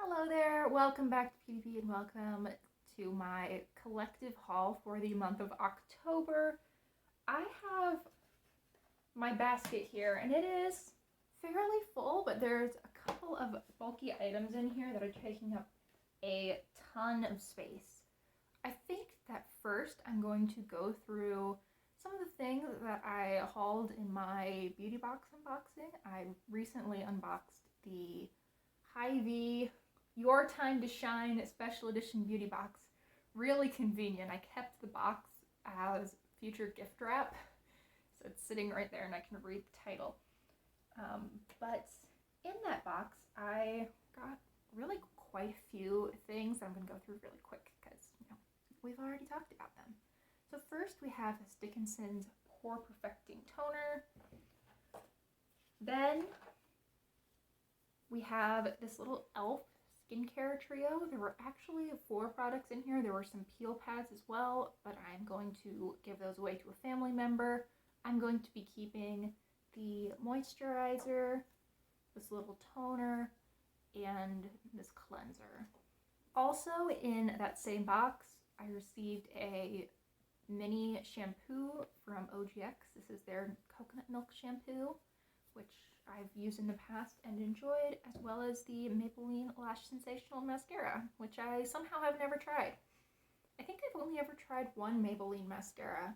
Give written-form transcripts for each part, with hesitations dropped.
Hello there, welcome back to PvP and welcome to my collective haul for the month of October. I have my basket here and it is fairly full, but there's a couple of bulky items in here that are taking up a ton of space. I think that first I'm going to go through some of the things that I hauled in my beauty box unboxing. I recently unboxed the Hy-Vee Your Time to Shine special edition beauty box. Really convenient. I kept the box as future gift wrap, so it's sitting right there and I can read the title. But in that box, I got really quite a few things that I'm going to go through really quick because, we've already talked about them. So first we have this Dickinson's Pore Perfecting Toner. Then we have this little e.l.f. skincare trio. There were actually 4 products in here. There were some peel pads as well, but I'm going to give those away to a family member. I'm going to be keeping the moisturizer, this little toner, and this cleanser. Also in that same box, I received a mini shampoo from OGX. This is their coconut milk shampoo, which I've used in the past and enjoyed, as well as the Maybelline Lash Sensational Mascara, which I somehow have never tried. I think I've only ever tried one Maybelline mascara,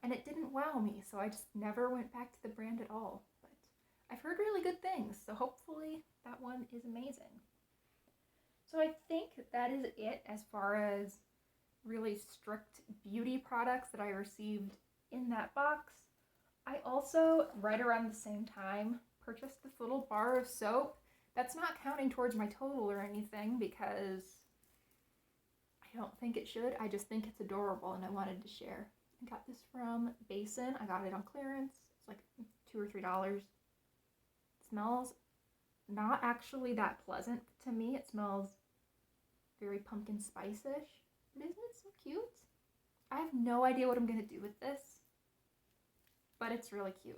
and it didn't wow me, so I just never went back to the brand at all. But I've heard really good things, so hopefully that one is amazing. So I think that is it as far as really strict beauty products that I received in that box. I also, right around the same time, purchased this little bar of soap. That's not counting towards my total or anything because I don't think it should. I just think it's adorable and I wanted to share. I got this from Basin. I got it on clearance. It's like $2 or $3. It smells not actually that pleasant to me. It smells very pumpkin spice-ish. But isn't it so cute? I have no idea what I'm going to do with this, but it's really cute.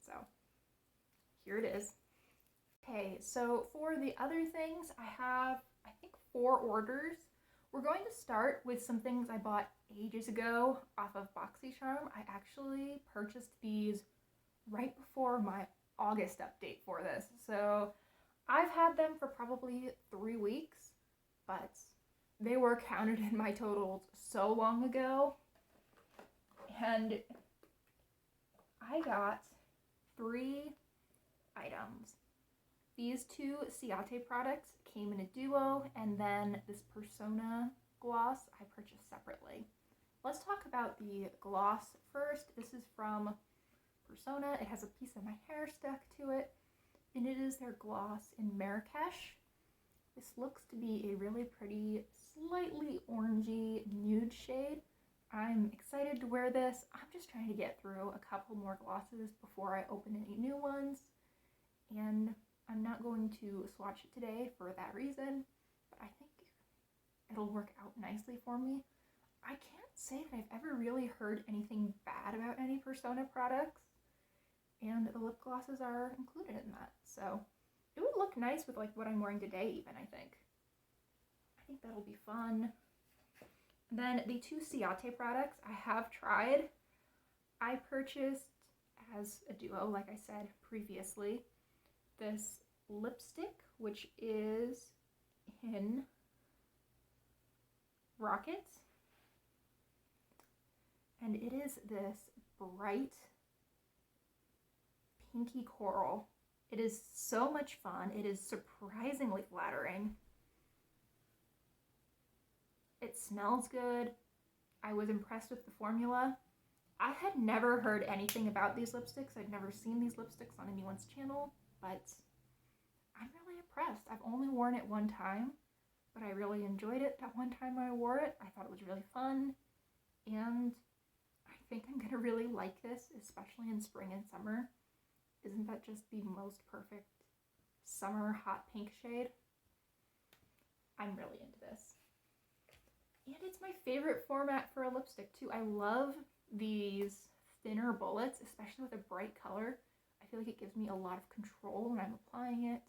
So here it is. Okay, so for the other things, I have, I think, 4 orders. We're going to start with some things I bought ages ago off of BoxyCharm. I actually purchased these right before my August update for this. So I've had them for probably 3 weeks, but they were counted in my totals so long ago. And I got 3 items. These 2 Ciate products came in a duo, and then this Persona gloss I purchased separately. Let's talk about the gloss first. This is from Persona. It has a piece of my hair stuck to it, and it is their gloss in Marrakesh. This looks to be a really pretty, slightly orangey nude shade. I'm excited to wear this. I'm just trying to get through a couple more glosses before I open any new ones, and I'm not going to swatch it today for that reason, but I think it'll work out nicely for me. I can't say that I've ever really heard anything bad about any Persona products, and the lip glosses are included in that, so it would look nice with like what I'm wearing today even, I think. I think that'll be fun. Then the 2 Ciate products I have tried. I purchased as a duo, like I said previously, this lipstick, which is in Rocket. And it is this bright pinky coral. It is so much fun. It is surprisingly flattering. It smells good. I was impressed with the formula. I had never heard anything about these lipsticks. I'd never seen these lipsticks on anyone's channel, but I'm really impressed. I've only worn it one time, but I really enjoyed it that one time I wore it. I thought it was really fun, and I think I'm gonna really like this, especially in spring and summer. Isn't that just the most perfect summer hot pink shade? I'm really into this. And it's my favorite format for a lipstick too. I love these thinner bullets, especially with a bright color. I feel like it gives me a lot of control when I'm applying it.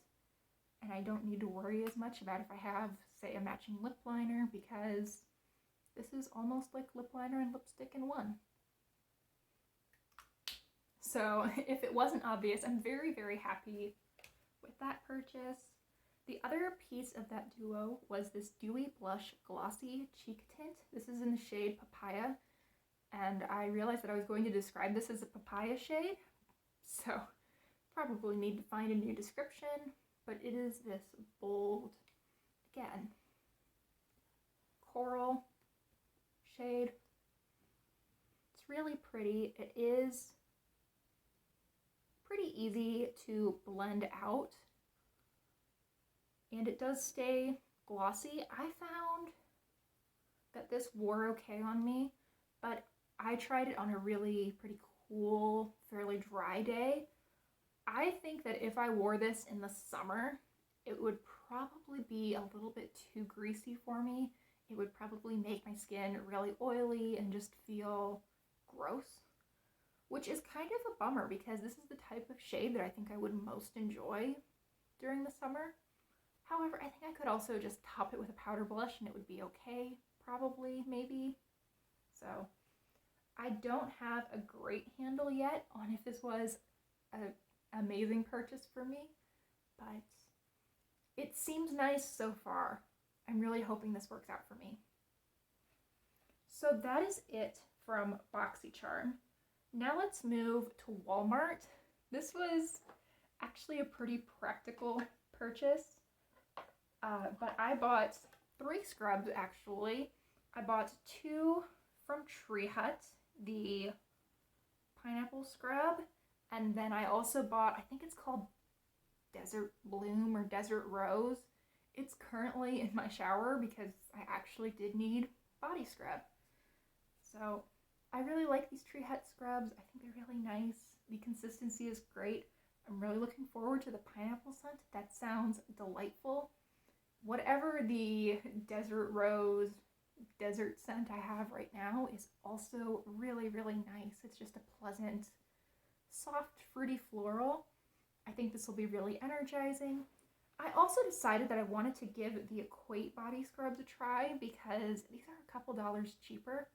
and I don't need to worry as much about if I have, say, a matching lip liner, because this is almost like lip liner and lipstick in one. So if it wasn't obvious, I'm very, very happy with that purchase. The other piece of that duo was this Dewy Blush Glossy Cheek Tint. This is in the shade Papaya, and I realized that I was going to describe this as a papaya shade, so probably need to find a new description, but it is this bold, again, coral shade. It's really pretty. It is pretty easy to blend out, and it does stay glossy. I found that this wore okay on me, but I tried it on a really pretty cool, fairly dry day. I think that if I wore this in the summer, it would probably be a little bit too greasy for me. It would probably make my skin really oily and just feel gross, which is kind of a bummer because this is the type of shade that I think I would most enjoy during the summer. However, I think I could also just top it with a powder blush and it would be okay, probably, maybe. So I don't have a great handle yet on if this was an amazing purchase for me, but it seems nice so far. I'm really hoping this works out for me. So that is it from BoxyCharm. Now let's move to Walmart. This was actually a pretty practical purchase, but I bought 3 scrubs actually. I bought 2 from Tree Hut, the pineapple scrub, and then I also bought, I think it's called Desert Bloom or Desert Rose. It's currently in my shower because I actually did need body scrub. So I really like these Tree Hut scrubs. I think they're really nice. The consistency is great. I'm really looking forward to the pineapple scent. That sounds delightful. Whatever the Desert Rose desert scent I have right now is also really, really nice. It's just a pleasant, soft, fruity floral. I think this will be really energizing. I also decided that I wanted to give the Equate body scrubs a try because these are a couple dollars cheaper.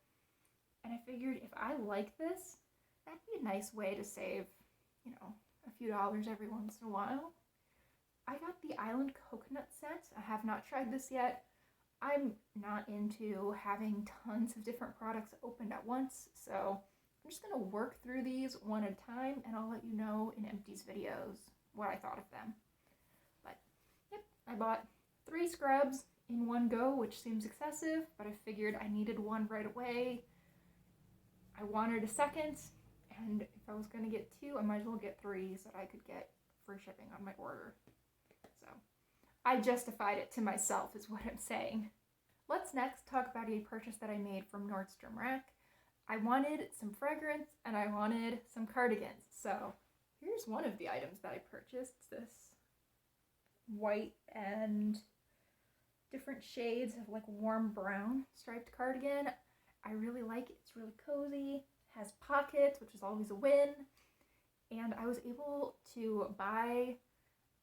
And I figured if I like this, that'd be a nice way to save, a few dollars every once in a while. I got the Island Coconut scent. I have not tried this yet. I'm not into having tons of different products opened at once, so I'm just going to work through these one at a time, and I'll let you know in Empty's videos what I thought of them. But, yep, I bought 3 scrubs in one go, which seems excessive, but I figured I needed one right away. I wanted a second, and if I was going to get 2, I might as well get 3 so that I could get free shipping on my order. So I justified it to myself is what I'm saying. Let's next talk about a purchase that I made from Nordstrom Rack. I wanted some fragrance and I wanted some cardigans. So here's one of the items that I purchased. This white and different shades of like warm brown striped cardigan. I really like it. It's really cozy, has pockets, which is always a win. And I was able to buy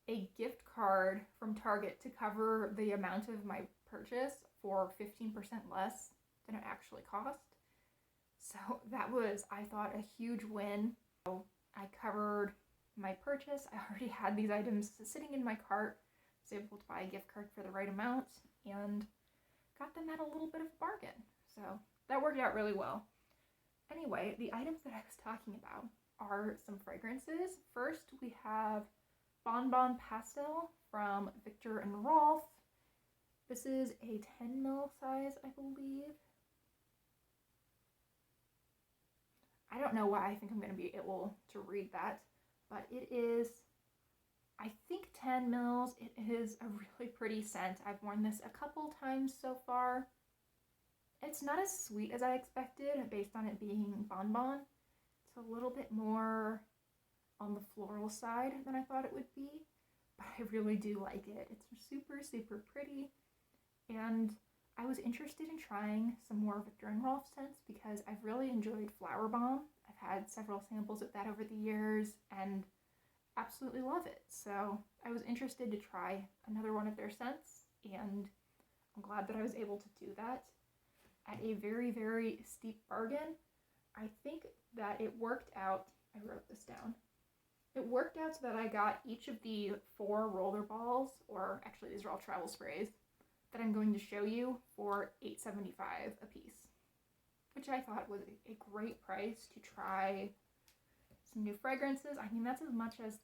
a gift card from Target to cover the amount of my purchase for 15% less than it actually cost. So that was, I thought, a huge win. So I covered my purchase. I already had these items sitting in my cart. I was able to buy a gift card for the right amount and got them at a little bit of a bargain. So that worked out really well. Anyway, the items that I was talking about are some fragrances. First, we have Bon Bon Pastel from Viktor and Rolf. This is a 10 ml size, I believe. I don't know why I think I'm going to be able to read that, but it is, I think 10 mils. It is a really pretty scent. I've worn this a couple times so far. It's not as sweet as I expected based on it being Bon Bon. It's a little bit more on the floral side than I thought it would be, but I really do like it. It's super, super pretty, and I was interested in trying some more Viktor and Rolf scents because I've really enjoyed Flower Bomb. I've had several samples of that over the years, and absolutely love it. So I was interested to try another one of their scents, and I'm glad that I was able to do that at a very, very steep bargain. I think that it worked out, I wrote this down. It worked out so that I got each of the 4 roller balls, or actually these are all travel sprays, that I'm going to show you for $8.75 a piece, which I thought was a great price to try some new fragrances. I mean, that's as much as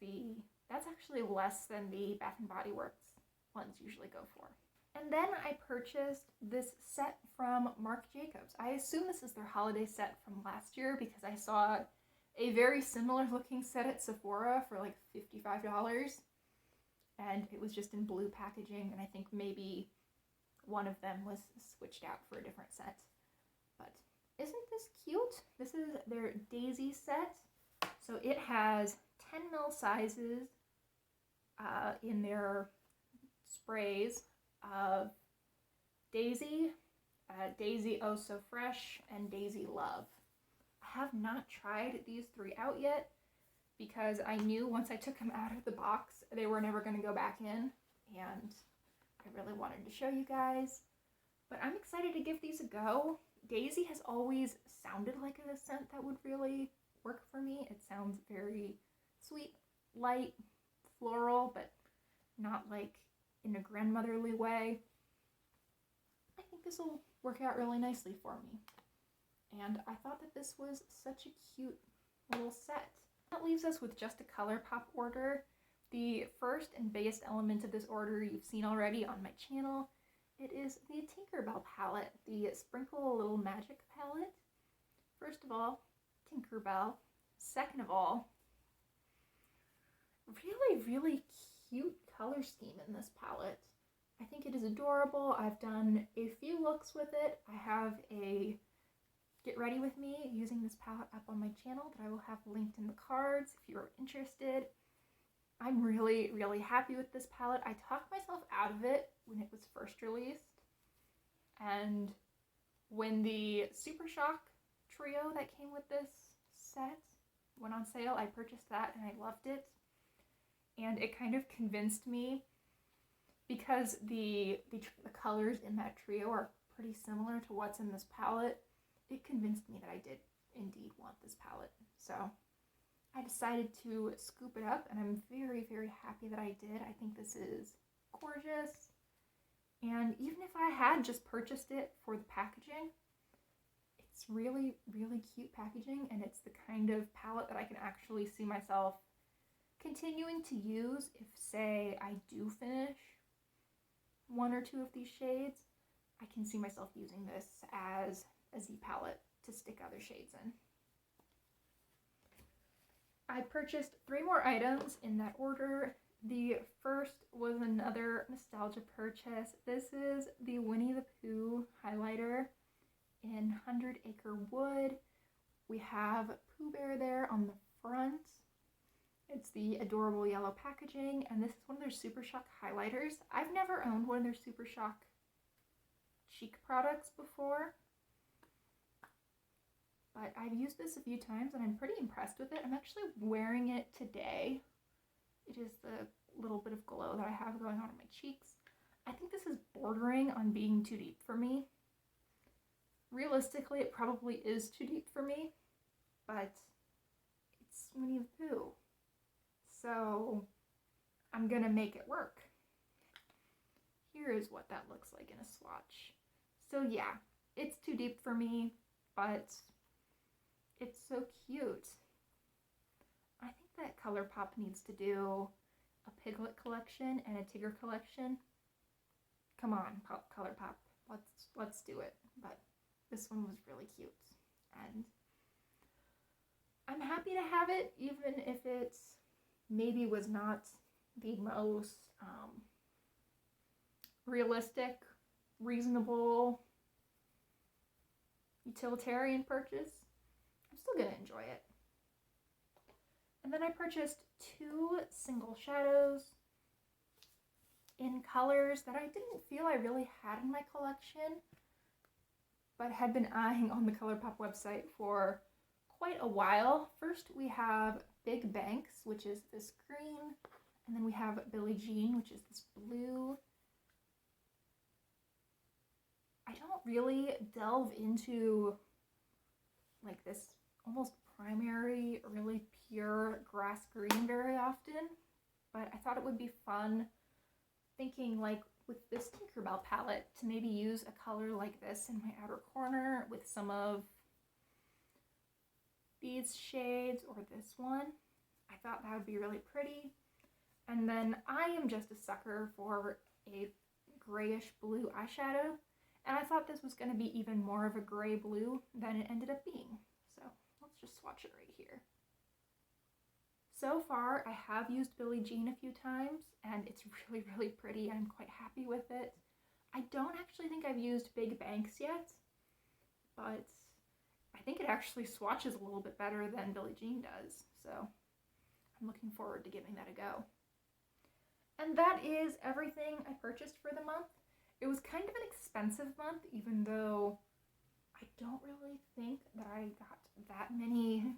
that's actually less than the Bath & Body Works ones usually go for. And then I purchased this set from Marc Jacobs. I assume this is their holiday set from last year because I saw a very similar looking set at Sephora for like $55. And it was just in blue packaging, and I think maybe one of them was switched out for a different set. But isn't this cute? This is their Daisy set. So it has 10 ml sizes in their sprays of Daisy, Daisy Oh So Fresh, and Daisy Love. I have not tried these 3 out yet because I knew once I took them out of the box, they were never going to go back in, and I really wanted to show you guys. But I'm excited to give these a go. Daisy has always sounded like a scent that would really work for me. It sounds very sweet, light, floral, but not like in a grandmotherly way. I think this will work out really nicely for me. And I thought that this was such a cute little set. That leaves us with just a ColourPop order. The first and biggest element of this order you've seen already on my channel. It is the Tinkerbell palette, the Sprinkle a Little Magic palette. First of all, Tinkerbell. Second of all, really, really cute color scheme in this palette. I think it is adorable. I've done a few looks with it. I have a get ready with me using this palette up on my channel that I will have linked in the cards if you're interested. I'm really, really happy with this palette. I talked myself out of it when it was first released. And when the Super Shock trio that came with this set went on sale, I purchased that and I loved it. And it kind of convinced me, because the colors in that trio are pretty similar to what's in this palette, it convinced me that I did indeed want this palette. So I decided to scoop it up, and I'm very, very happy that I did. I think this is gorgeous. And even if I had just purchased it for the packaging, it's really, really cute packaging, and it's the kind of palette that I can actually see myself continuing to use if, say, I do finish 1 or 2 of these shades. I can see myself using this as a Z palette to stick other shades in. I purchased 3 more items in that order. The first was another nostalgia purchase. This is the Winnie the Pooh highlighter in 100 Acre Wood. We have Pooh Bear there on the front. It's the adorable yellow packaging, and this is one of their Super Shock highlighters. I've never owned one of their Super Shock cheek products before, but I've used this a few times and I'm pretty impressed with it. I'm actually wearing it today. It is the little bit of glow that I have going on my cheeks. I think this is bordering on being too deep for me. Realistically, it probably is too deep for me, but it's Winnie the Pooh. So I'm gonna make it work. Here is what that looks like in a swatch. So yeah, it's too deep for me, but it's so cute. I think that ColourPop needs to do a Piglet collection and a Tigger collection. Come on, ColourPop, let's do it. But this one was really cute, and I'm happy to have it, even if it's maybe was not the most realistic, reasonable, utilitarian purchase. I'm still gonna enjoy it. And then I purchased 2 single shadows in colors that I didn't feel I really had in my collection, but had been eyeing on the ColourPop website for quite a while. First we have Big Banks, which is this green, and then we have Billie Jean, which is this blue. I don't really delve into like this almost primary, really pure grass green very often, but I thought it would be fun thinking like with this Tinkerbell palette to maybe use a color like this in my outer corner with some of these shades or this one. I thought that would be really pretty. And then I am just a sucker for a grayish blue eyeshadow, and I thought this was going to be even more of a gray blue than it ended up being. So let's just swatch it right here. So far, I have used Billie Jean a few times, and it's really, really pretty. I'm quite happy with it. I don't actually think I've used Big Banks yet, but I think it actually swatches a little bit better than Billie Jean does, so I'm looking forward to giving that a go. And that is everything I purchased for the month. It was kind of an expensive month, even though I don't really think that I got that many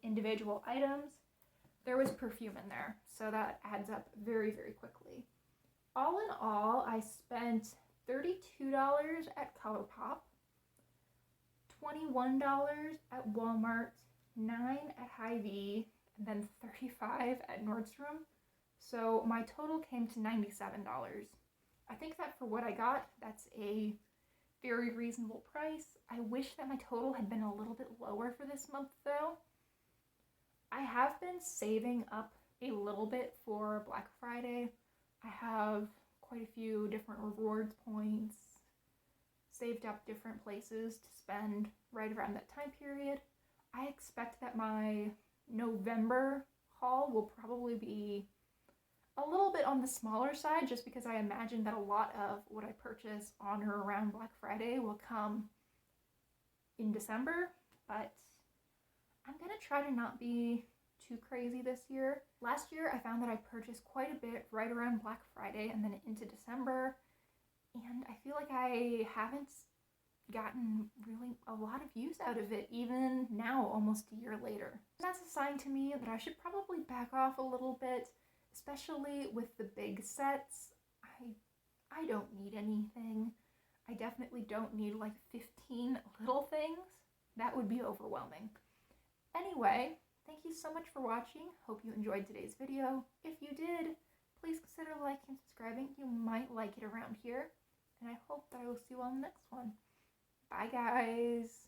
individual items. There was perfume in there, so that adds up very, very quickly. All in all, I spent $32 at ColourPop, $21 at Walmart, $9 at Hy-Vee, and then $35 at Nordstrom. So my total came to $97. I think that for what I got, that's a very reasonable price. I wish that my total had been a little bit lower for this month though. I have been saving up a little bit for Black Friday. I have quite a few different rewards points saved up different places to spend right around that time period. I expect that my November haul will probably be a little bit on the smaller side, just because I imagine that a lot of what I purchase on or around Black Friday will come in December, but I'm gonna try to not be too crazy this year. Last year I found that I purchased quite a bit right around Black Friday and then into December, and I feel like I haven't gotten really a lot of use out of it even now, almost a year later. That's a sign to me that I should probably back off a little bit, especially with the big sets. I don't need anything. I definitely don't need like 15 little things. That would be overwhelming. Anyway, thank you so much for watching. Hope you enjoyed today's video. If you did, please consider liking and subscribing. You might like it around here. And I hope that I will see you on the next one. Bye, guys.